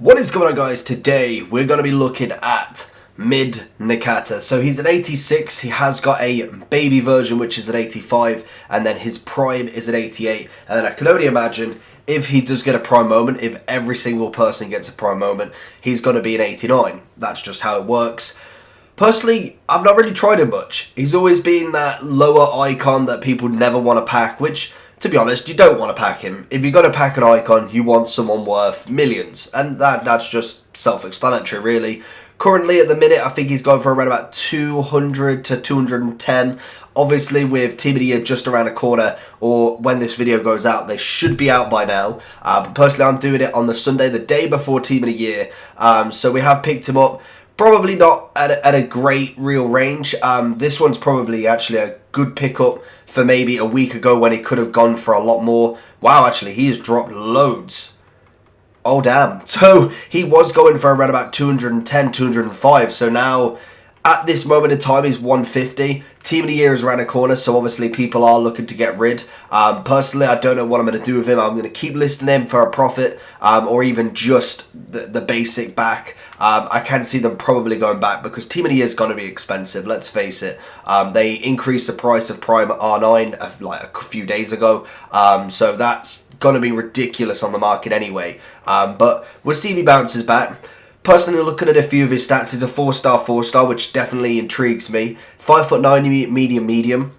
What is going on, guys? Today we're going to be looking at Mid Nakata. So he's an 86, he has got a baby version which is an 85, and then his prime is an 88, and then I can only imagine if he does get a prime moment, if every single person gets a prime moment, he's going to be an 89. That's just how it works. Personally, I've not really tried him much. He's always been that lower icon that people never want to pack, which, to be honest, you don't want to pack him. If you're going to pack an icon, you want someone worth millions. And that's just self-explanatory, really. Currently, at the minute, I think he's going for around about 200 to 210. Obviously, with Team of the Year just around the corner, or when this video goes out, they should be out by now. But personally, I'm doing it on the Sunday, the day before Team of the Year. So we have picked him up. Probably not at a great real range. This one's probably actually a good pickup for maybe a week ago when he could have gone for a lot more. Wow, actually, he has dropped loads. Oh, damn. So he was going for around about 210, 205. So now, at this moment in time, he's 150. Team of the Year is around the corner, so obviously people are looking to get rid. Personally, I don't know what I'm going to do with him. I'm going to keep listing him for a profit, or even just the basic back. I can see them probably going back because Team of the Year is going to be expensive, let's face it. They increased the price of Prime R9 like a few days ago, so that's going to be ridiculous on the market anyway. But we'll see if he bounces back. Personally, looking at a few of his stats, he's a 4-star, which definitely intrigues me. 5'9", medium.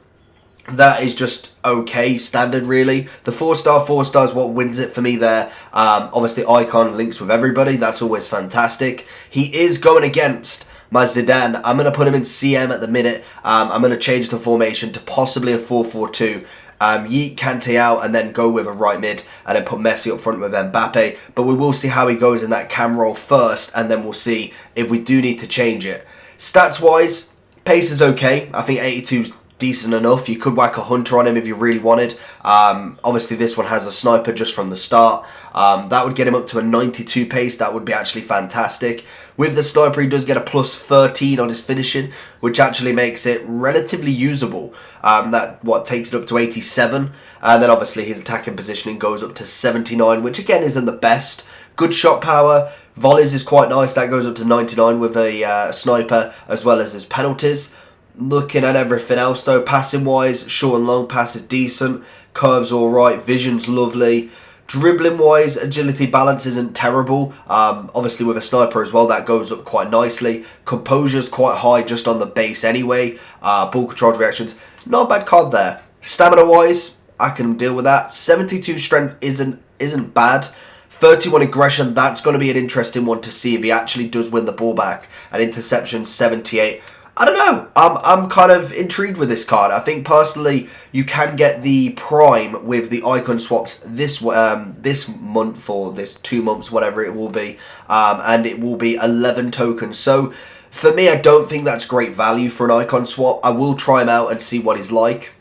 That is just okay, standard really. The 4-star is what wins it for me there. Obviously, icon links with everybody. That's always fantastic. He is going against my Zidane. I'm going to put him in CM at the minute. I'm going to change the formation to possibly a 4-4-2. Yeet Kante out and then go with a right mid and then put Messi up front with Mbappe. But we will see how he goes in that cam role first, and then we'll see if we do need to change it. Stats wise, pace is okay. I think 82's decent enough. You could whack a hunter on him if you really wanted. Obviously this one has a sniper just from the start. That would get him up to a 92 pace. That would be actually fantastic. With the sniper, he does get a plus 13 on his finishing, which actually makes it relatively usable. That takes it up to 87. And then obviously his attacking positioning goes up to 79, which again isn't the best. Good shot power. Volleys is quite nice. That goes up to 99 with a sniper, as well as his penalties. Looking at everything else though, passing wise, short and long pass is decent. Curves alright, vision's lovely. Dribbling wise, agility balance isn't terrible. Obviously with a sniper as well, that goes up quite nicely. Composure's quite high just on the base anyway. Ball controlled reactions, not a bad card there. Stamina wise, I can deal with that. 72 strength isn't bad. 31 aggression, that's going to be an interesting one to see if he actually does win the ball back. And interception 78. I don't know. I'm kind of intrigued with this card. I think personally you can get the prime with the icon swaps this month or this 2 months, whatever it will be, and it will be 11 tokens. So for me, I don't think that's great value for an icon swap. I will try him out and see what he's like,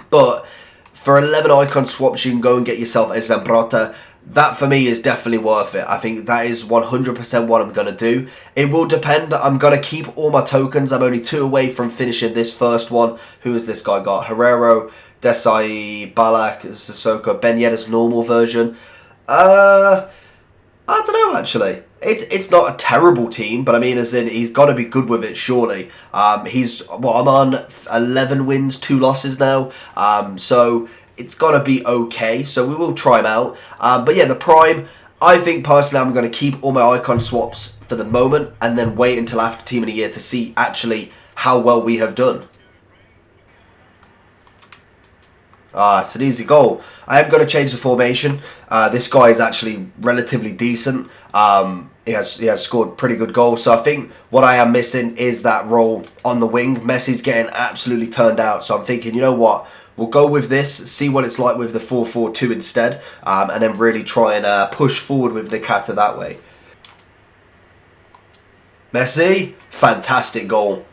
but for 11 icon swaps, you can go and get yourself a Zambrota. That for me is definitely worth it. I think that is 100% what I'm going to do. It will depend. I'm going to keep all my tokens. I'm only 2 away from finishing this first one. Who has this guy got? Herrero, Desai, Balak, Sissoko, Ben Yedda's normal version. I don't know actually. It's not a terrible team, but I mean as in he's got to be good with it surely. I'm on 11 wins, 2 losses now. So it's got to be okay, so we will try him out. But yeah, the prime, I think personally I'm going to keep all my icon swaps for the moment and then wait until after Team of the Year to see actually how well we have done. It's an easy goal. I am going to change the formation. This guy is actually relatively decent. He has scored pretty good goals. So I think what I am missing is that role on the wing. Messi's getting absolutely turned out. So I'm thinking, you know what? We'll go with this, see what it's like with the 4-4-2 instead, and then really try and push forward with Nakata that way. Messi, fantastic goal.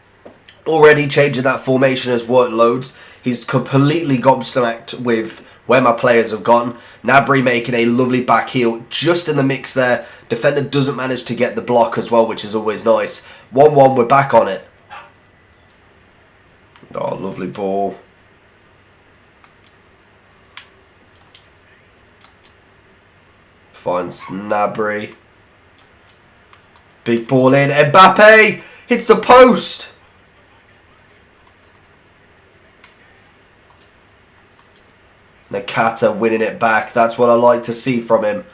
Already changing that formation has worked loads. He's completely gobsmacked with where my players have gone. Gnabry making a lovely back heel just in the mix there. Defender doesn't manage to get the block as well, which is always nice. 1-1, we're back on it. Oh, lovely ball. Finds Gnabry. Big ball in. Mbappe hits the post. Nakata winning it back. That's what I like to see from him.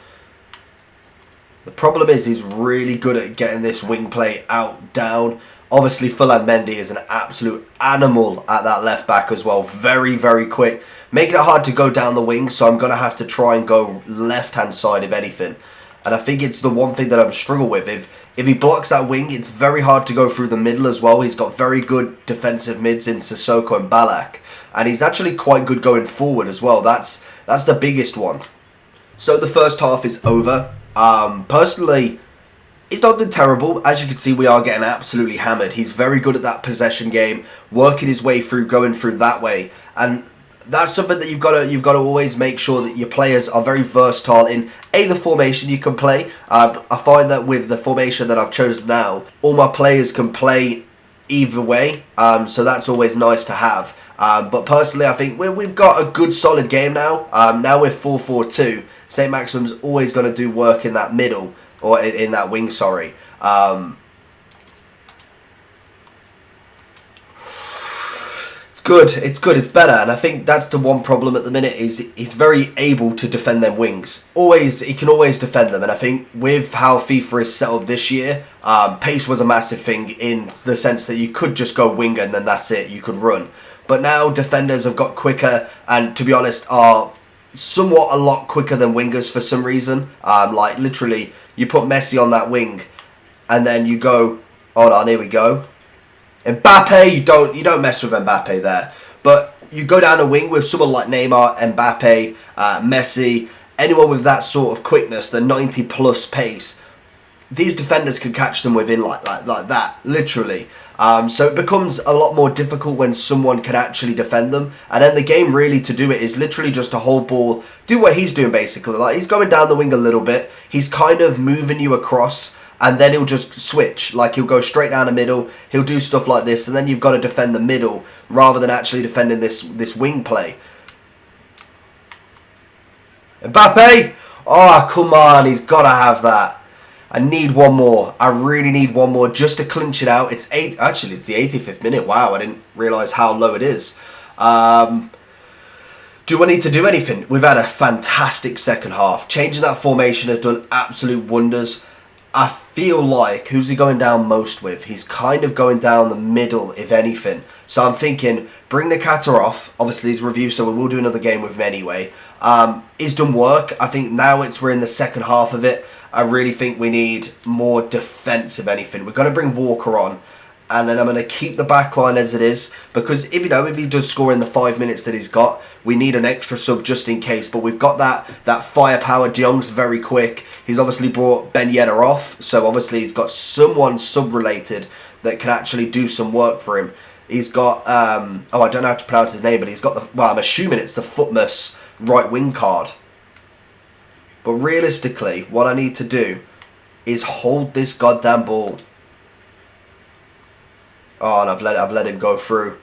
The problem is he's really good at getting this wing play out, down. Obviously, Fulan Mendy is an absolute animal at that left back as well. Very, very quick. Making it hard to go down the wing, so I'm going to have to try and go left-hand side, if anything. And I think it's the one thing that I'm struggling with. If he blocks that wing, it's very hard to go through the middle as well. He's got very good defensive mids in Sissoko and Balak. And he's actually quite good going forward as well. That's the biggest one. So the first half is over. Personally, it's not been terrible. As you can see, we are getting absolutely hammered. He's very good at that possession game, working his way through, going through that way. And that's something that you've got to always make sure that your players are very versatile in the formation you can play. I find that with the formation that I've chosen now, all my players can play either way, so that's always nice to have. But personally, I think we've got a good solid game now. Now we're 4-4-2. St. Maximum's always going to do work in that middle, or in that wing, sorry. It's good, it's better, and I think that's the one problem at the minute is he's very able to defend them wings. He can always defend them, and I think with how FIFA is set up this year, pace was a massive thing in the sense that you could just go winger and then that's it, you could run. But now defenders have got quicker and, to be honest, are somewhat a lot quicker than wingers for some reason. Like literally, you put Messi on that wing and then you go, hold on, here we go. Mbappe, you don't mess with Mbappe there. But you go down a wing with someone like Neymar, Mbappe, Messi, anyone with that sort of quickness, the 90 plus pace. These defenders can catch them within like that, literally. So it becomes a lot more difficult when someone can actually defend them. And then the game really to do it is literally just to hold ball, do what he's doing basically. Like he's going down the wing a little bit. He's kind of moving you across. And then he'll just switch, like he'll go straight down the middle, he'll do stuff like this, and then you've got to defend the middle rather than actually defending this wing play. Mbappe! Oh, come on, he's got to have that. I need one more. I really need one more just to clinch it out. It's the 85th minute. Wow, I didn't realise how low it is. Do I need to do anything? We've had a fantastic second half. Changing that formation has done absolute wonders. I feel like, who's he going down most with? He's kind of going down the middle, if anything. So I'm thinking, bring Nakata off. Obviously, he's review, so we will do another game with him anyway. He's done work. I think now we're in the second half of it. I really think we need more defence, if anything. We're going to bring Walker on. And then I'm going to keep the back line as it is. Because if he does score in the 5 minutes that he's got, we need an extra sub just in case. But we've got that firepower. De Jong's very quick. He's obviously brought Ben Yedder off. So obviously he's got someone sub-related that can actually do some work for him. He's got, I don't know how to pronounce his name, but he's got I'm assuming it's the Footmas right wing card. But realistically, what I need to do is hold this goddamn ball. Oh, and I've let him go through.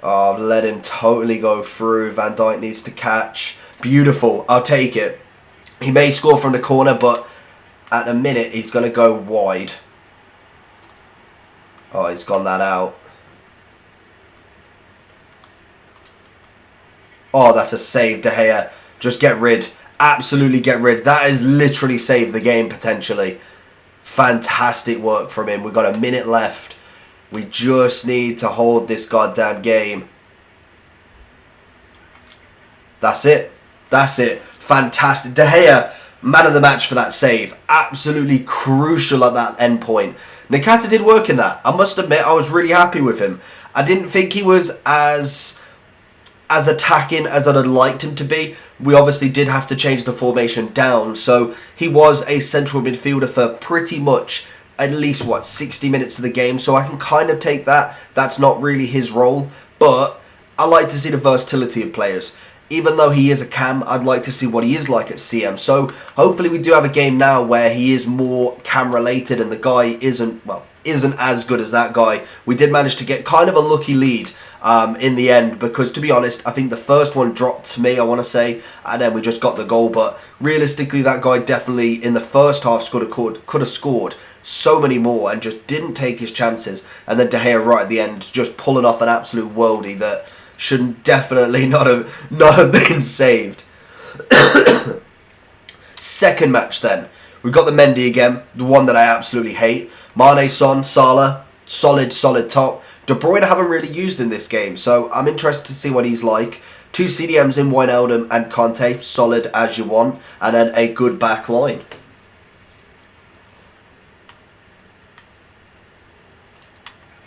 Oh, I've let him totally go through. Van Dijk needs to catch. Beautiful. I'll take it. He may score from the corner, but at the minute, he's going to go wide. Oh, he's gone that out. Oh, that's a save, De Gea. Just get rid. Absolutely get rid. That has literally saved the game, potentially. Fantastic work from him. We've got a minute left. We just need to hold this goddamn game. That's it. That's it. Fantastic. De Gea, man of the match for that save. Absolutely crucial at that end point. Nakata did work in that. I must admit, I was really happy with him. I didn't think he was as attacking as I'd have liked him to be. We obviously did have to change the formation down. So he was a central midfielder for pretty much at least, 60 minutes of the game. So I can kind of take that. That's not really his role. But I like to see the versatility of players. Even though he is a cam, I'd like to see what he is like at CM. So hopefully we do have a game now where he is more cam related and the guy isn't as good as that guy. We did manage to get kind of a lucky lead in the end, because to be honest, I think the first one dropped to me, I want to say, and then we just got the goal. But realistically, that guy definitely in the first half could have scored so many more and just didn't take his chances. And then De Gea right at the end just pulling off an absolute worldie that should definitely not have been saved. Second match then. We've got the Mendy again, the one that I absolutely hate. Mane, Son, Salah, solid top. De Bruyne I haven't really used in this game, so I'm interested to see what he's like. 2 CDMs in Wijnaldum and Conte, solid as you want. And then a good back line.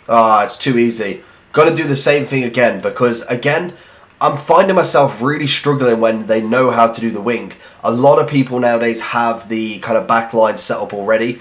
Ah, it's too easy. Got to do the same thing again, because again, I'm finding myself really struggling when they know how to do the wing. A lot of people nowadays have the kind of backline set up already.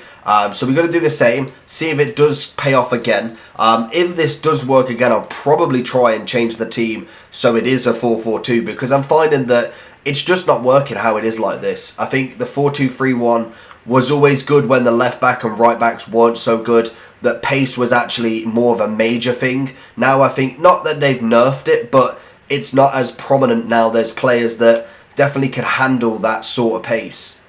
So we're going to do the same, see if it does pay off again. If this does work again, I'll probably try and change the team so it is a 4-4-2, because I'm finding that it's just not working how it is like this. I think the 4-2-3-1 was always good when the left back and right backs weren't so good. That pace was actually more of a major thing. Now I think, not that they've nerfed it, but it's not as prominent now. There's players that definitely can handle that sort of pace.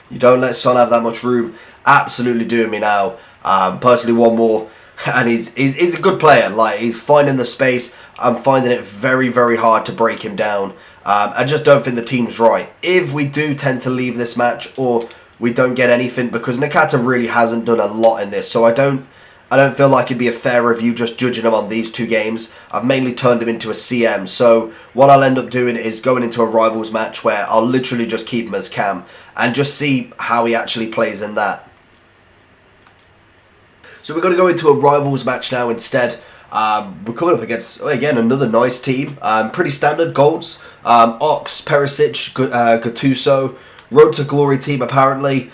You don't let Son have that much room. Absolutely doing me now. Personally, one more. And he's a good player. Like, he's finding the space. I'm finding it very, very hard to break him down. I just don't think the team's right. If we do tend to leave this match, or we don't get anything, because Nakata really hasn't done a lot in this, so I don't feel like it'd be a fair review just judging him on these 2 games. I've mainly turned him into a CM, so what I'll end up doing is going into a rivals match where I'll literally just keep him as cam and just see how he actually plays in that. So we're going to go into a rivals match now instead. We're coming up against, again, another nice team. Pretty standard goals. Ox, Perisic, Gattuso. Road to Glory team, apparently.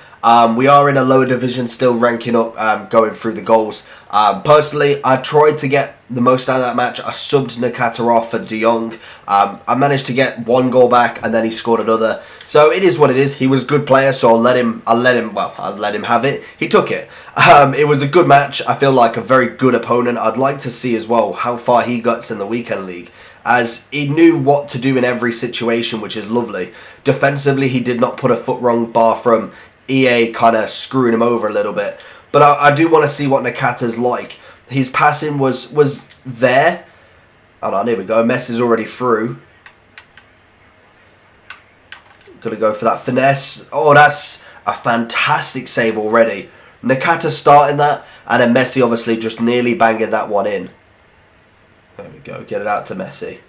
We are in a lower division, still ranking up, going through the goals. Personally, I tried to get the most out of that match. I subbed Nakata off for De Jong. I managed to get 1 goal back, and then he scored another. So it is what it is. He was a good player, so I'll let him have it. He took it. It was a good match. I feel like a very good opponent. I'd like to see as well how far he gets in the weekend league, as he knew what to do in every situation, which is lovely. Defensively, he did not put a foot wrong, bar from EA kind of screwing him over a little bit. But I do want to see what Nakata's like. His passing was there. Hold on, here we go. Messi's already through. Gonna go for that finesse. Oh, that's a fantastic save already. Nakata starting that, and then Messi obviously just nearly banging that one in. There we go, get it out to Messi.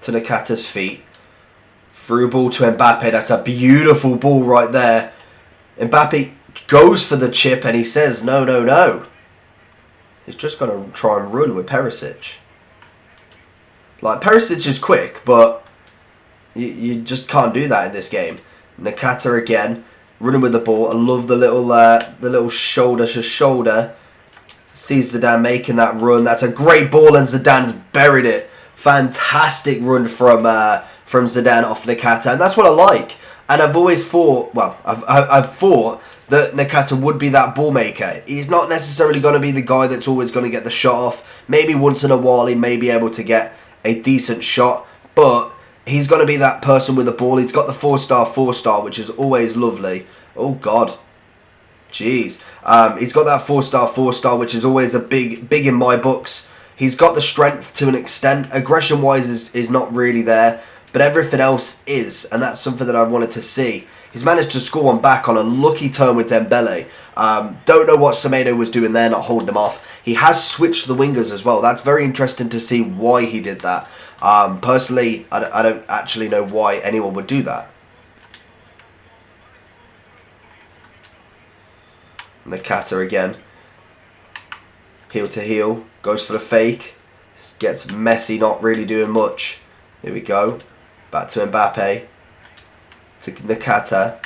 To Nakata's feet. Through ball to Mbappe, that's a beautiful ball right there. Mbappe goes for the chip and he says, no, no, no. He's just going to try and run with Perisic. Like, Perisic is quick, but you just can't do that in this game. Nakata again, running with the ball. I love the little shoulder to shoulder. Sees Zidane making that run. That's a great ball, and Zidane's buried it. Fantastic run from Zidane off Nakata, and that's what I like. And I've always thought, well, I've thought that Nakata would be that ball maker. He's not necessarily going to be the guy that's always going to get the shot off. Maybe once in a while he may be able to get a decent shot, but he's going to be that person with the ball. He's got the 4-star, which is always lovely. Oh, God. Jeez. He's got that 4-star, which is always a big in my books. He's got the strength to an extent. Aggression-wise is not really there, but everything else is, and that's something that I wanted to see. He's managed to score one back on a lucky turn with Dembele. Don't know what Semedo was doing there, not holding him off. He has switched the wingers as well. That's very interesting to see why he did that. Personally, I don't actually know why anyone would do that. Nakata again. Heel to heel. Goes for the fake. Gets Messi not really doing much. Here we go. Back to Mbappe. To Nakata.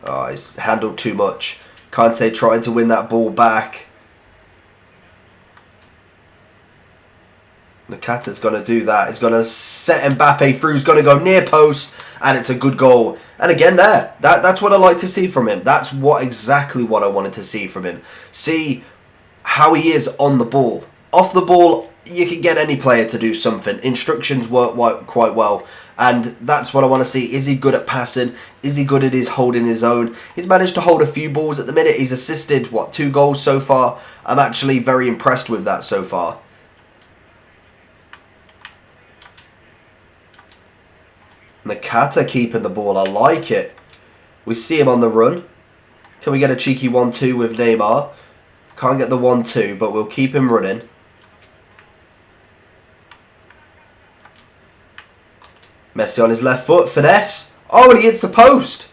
Oh, he's handled too much. Kante trying to win that ball back. Nakata's going to do that. He's going to set Mbappe through. He's going to go near post. And it's a good goal. And again there. That's what I like to see from him. That's exactly what I wanted to see from him. See how he is on the ball. Off the ball, you can get any player to do something. Instructions work quite well. And that's what I want to see. Is he good at passing? Is he good at his holding his own? He's managed to hold a few balls at the minute. He's assisted, 2 goals so far. I'm actually very impressed with that so far. Nakata keeping the ball. I like it. We see him on the run. Can we get a cheeky 1-2 with Neymar? Can't get the 1-2, but we'll keep him running. Messi on his left foot. Finesse. Oh, and he hits the post.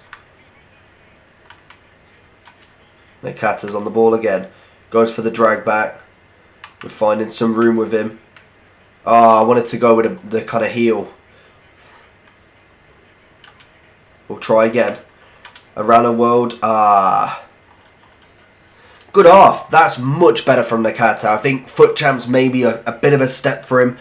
Nakata's on the ball again. Goes for the drag back. We're finding some room with him. Oh, I wanted to go with the kind of heel. We'll try again. Around the world. Good half. That's much better from Nakata. I think foot champs maybe a bit of a step for him.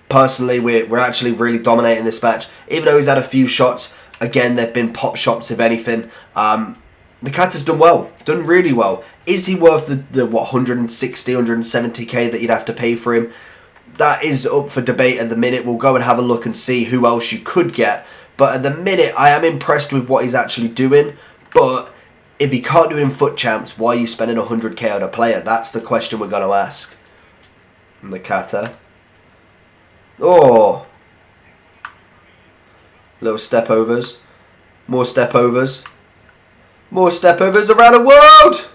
Personally, we're actually really dominating this match. Even though he's had a few shots, again, they've been pop shots, if anything. Nakata's done well. Done really well. Is he worth the 160, 170k that you'd have to pay for him? That is up for debate at the minute. We'll go and have a look and see who else you could get. But at the minute, I am impressed with what he's actually doing. But if he can't do it in foot champs, why are you spending 100k on a player? That's the question we're going to ask. Nakata. Oh. Little step overs. More step overs. More step overs around the world.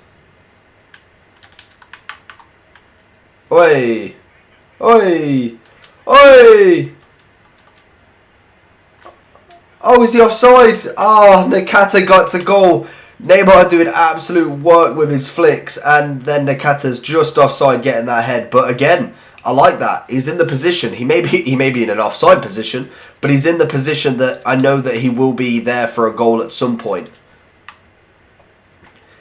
Oi. Oi. Oi. Oh, is he offside? Oh, Nakata got to goal. Neymar doing absolute work with his flicks, and then Nakata's just offside getting that head. But again, I like that. He's in the position. He may be in an offside position, but he's in the position that I know that he will be there for a goal at some point.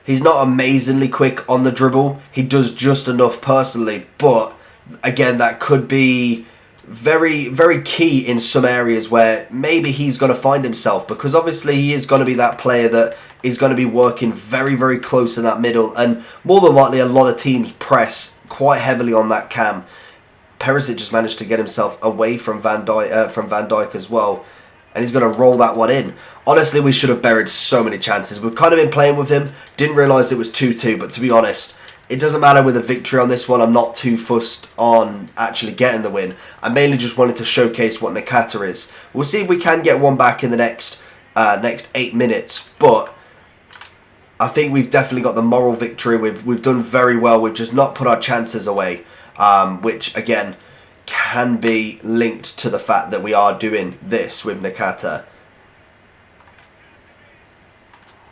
He's not amazingly quick on the dribble. He does just enough personally, but again, that could be very, very key in some areas where maybe he's going to find himself, because obviously he is going to be that player that is going to be working very, very close in that middle, and more than likely a lot of teams press quite heavily on that cam. Perisic just managed to get himself away from Van Dijk as well, and he's going to roll that one in. Honestly, we should have buried so many chances. We've kind of been playing with him, didn't realise it was 2-2, but to be honest, it doesn't matter with a victory on this one. I'm not too fussed on actually getting the win. I mainly just wanted to showcase what Nakata is. We'll see if we can get one back in the next 8 minutes, but I think we've definitely got the moral victory. We've done very well. We've just not put our chances away, which again can be linked to the fact that we are doing this with Nakata.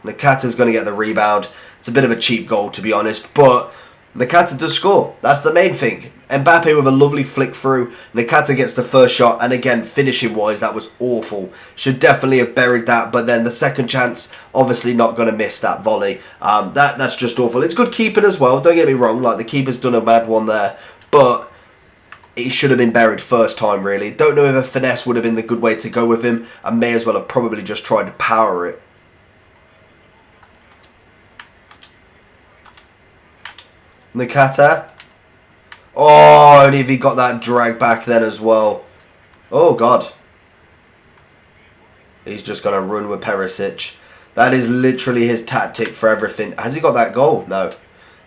Nakata's going to get the rebound. It's a bit of a cheap goal, to be honest, but Nakata does score. That's the main thing. Mbappe with a lovely flick through. Nakata gets the first shot, and again, finishing-wise, that was awful. Should definitely have buried that, but then the second chance, obviously not going to miss that volley. That's just awful. It's good keeping as well, don't get me wrong. Like, the keeper's done a bad one there, but it should have been buried first time, really. Don't know if a finesse would have been the good way to go with him. I may as well have probably just tried to power it. Nakata. Oh, and if he got that drag back then as well. Oh, God. He's just going to run with Perisic. That is literally his tactic for everything. Has he got that goal? No.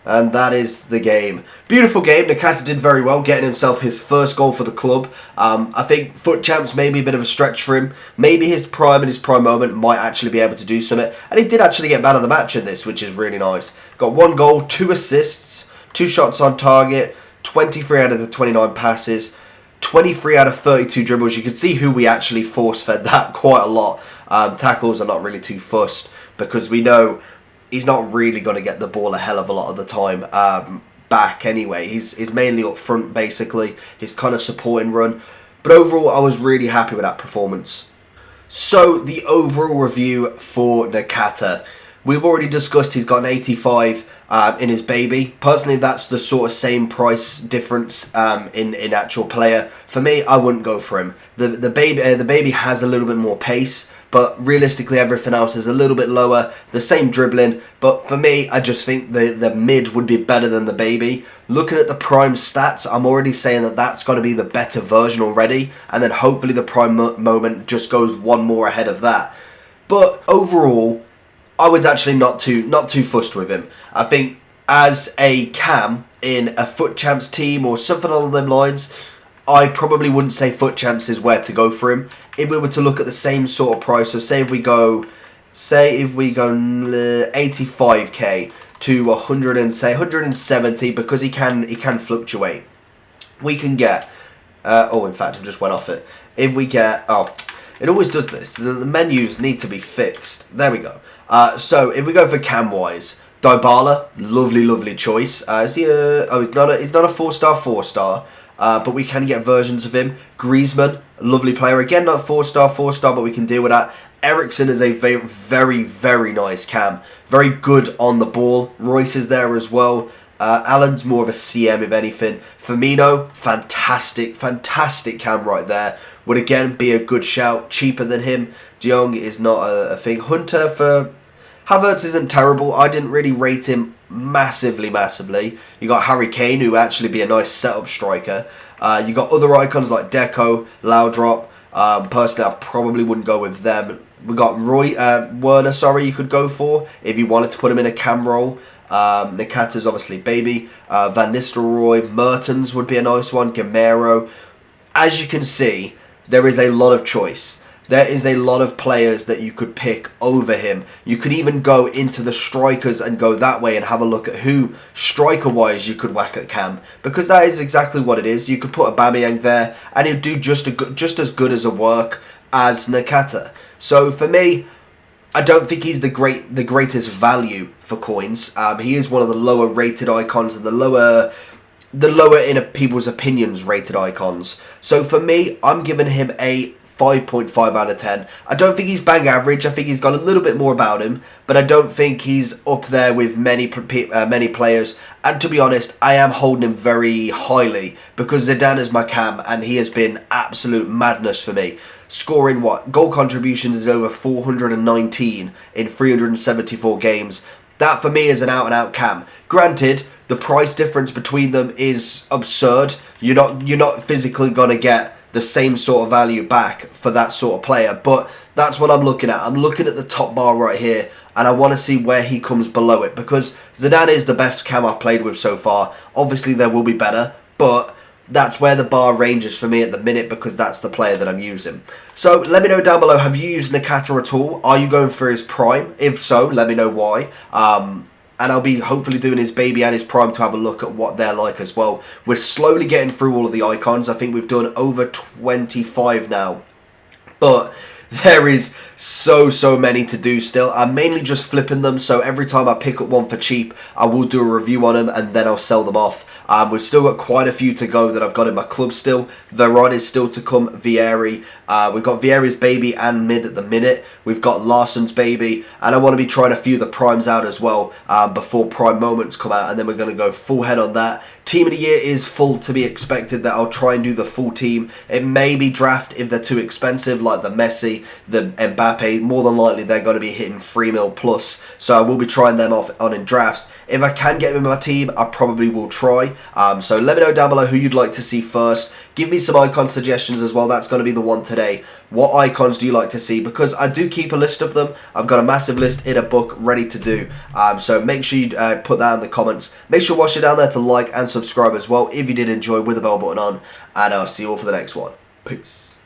And that is the game. Beautiful game. Nakata did very well, getting himself his first goal for the club. I think foot champs may be a bit of a stretch for him. Maybe his prime and his prime moment might actually be able to do something. And he did actually get man of the match in this, which is really nice. Got 1 goal, 2 assists, 2 shots on target, 23 out of the 29 passes, 23 out of 32 dribbles. You can see who we actually force-fed that quite a lot. Tackles are not really too fussed, because we know he's not really going to get the ball a hell of a lot of the time back anyway. He's mainly up front, basically. His kind of supporting run. But overall, I was really happy with that performance. So, the overall review for Nakata. We've already discussed he's got an 85 in his baby. Personally, that's the sort of same price difference in actual player. For me, I wouldn't go for him. The baby has a little bit more pace, but realistically everything else is a little bit lower, the same dribbling, but for me, I just think the mid would be better than the baby. Looking at the prime stats, I'm already saying that that's got to be the better version already, and then hopefully the prime moment just goes one more ahead of that. But overall, I was actually not too fussed with him. I think as a cam in a Foot Champs team or something along them lines, I probably wouldn't say Foot Champs is where to go for him. If we were to look at the same sort of price, so say if we go 85k to 170, because he can fluctuate. We can get in fact, I've just went off it. If we get it always does this. The menus need to be fixed. There we go. So if we go for cam wise, Dybala, lovely choice. Is he he's not a 4-star 4-star. But we can get versions of him. Griezmann, lovely player. Again, not 4-star, but we can deal with that. Eriksen is a very nice cam. Very good on the ball. Royce is there as well. Allen's more of a CM, if anything. Firmino, fantastic cam right there. Would again be a good shout. Cheaper than him. De Jong is not a thing. Hunter for Havertz isn't terrible. I didn't really rate him massively. You got Harry Kane, who actually be a nice setup striker. You got other icons like Deco, Laudrup. Personally, I probably wouldn't go with them. We got Werner, you could go for if you wanted to put him in a cam role. Nakata's obviously baby. Van Nistelrooy, Mertens would be a nice one. Gamero. As you can see, there is a lot of choice. There is a lot of players that you could pick over him. You could even go into the strikers and go that way and have a look at who, striker-wise, you could whack at cam. Because that is exactly what it is. You could put Aubameyang there and he'd do just as good as a work as Nakata. So for me, I don't think he's the greatest value for coins. He is one of the lower rated icons and the lower in people's opinions rated icons. So for me, I'm giving him a 5.5 out of 10. I don't think he's bang average. I think he's got a little bit more about him, but I don't think he's up there with many players. And to be honest, I am holding him very highly because Zidane is my cam and he has been absolute madness for me. Scoring goal contributions is over 419 in 374 games. That for me is an out-and-out cam. Granted, the price difference between them is absurd. You're not physically gonna get the same sort of value back for that sort of player, but that's what I'm looking at. I'm looking at the top bar right here, and I want to see where he comes below it, because Zidane is the best cam I've played with so far. Obviously, there will be better, but that's where the bar ranges for me at the minute, because that's the player that I'm using. So let me know down below, have you used Nakata at all? Are you going for his prime? If so, let me know why. And I'll be hopefully doing his baby and his prime to have a look at what they're like as well. We're slowly getting through all of the icons. I think we've done over 25 now. But there is so many to do still. I'm mainly just flipping them, so every time I pick up one for cheap, I will do a review on them and then I'll sell them off. We've still got quite a few to go that I've got in my club still. Veron is still to come, Vieri. We've got Vieri's baby and mid at the minute. We've got Larsson's baby, and I want to be trying a few of the primes out as well before prime moments come out, and then we're going to go full head on that. Team of the year is full to be expected that I'll try and do the full team. It may be draft if they're too expensive, like the Messi, the Mbappe. More than likely they're going to be hitting 3 mil plus, so I will be trying them off on in drafts. If I can get them in my team, I probably will try. So let me know down below who you'd like to see first. Give me some icon suggestions as well. That's going to be the one today. What icons do you like to see? Because I do keep a list of them. I've got a massive list in a book ready to do. So make sure you put that in the comments. Make sure you watch it down there to like and subscribe as well if you did enjoy, with the bell button on. And I'll see you all for the next one. Peace.